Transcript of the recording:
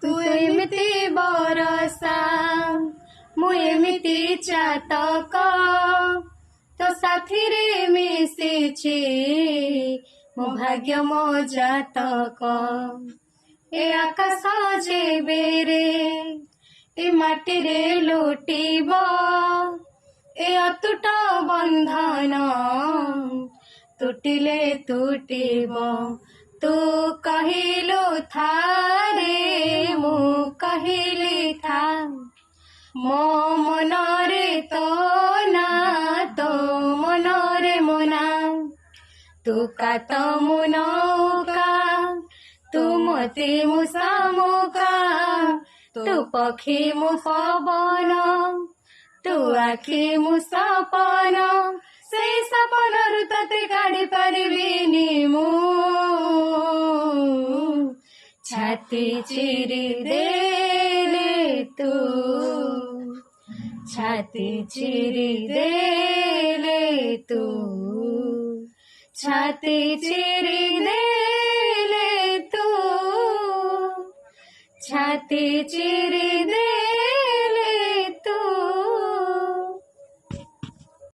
तू एमिति बरसा मु एमिति चातक तो साथी रे मिशिछि मो भाग्य मो जातक ए आकाश जेबेरे ए माटी रे लुटिब ए अतुट बंधन तुटिले तुटिब तू कहिलु थारे मु कहिली था मो मनरे तो ना तो मनरे मोना तू कात मु नौका तू मोती मु शामुका तू पक्षी मु पवन तू आखि मु सपन से सपन रु तते काढ़ी पारिबिनी मु छाती चिरी देले तू छाती चिरी देले तू छाती चिरी देले तू छाती चिरी दे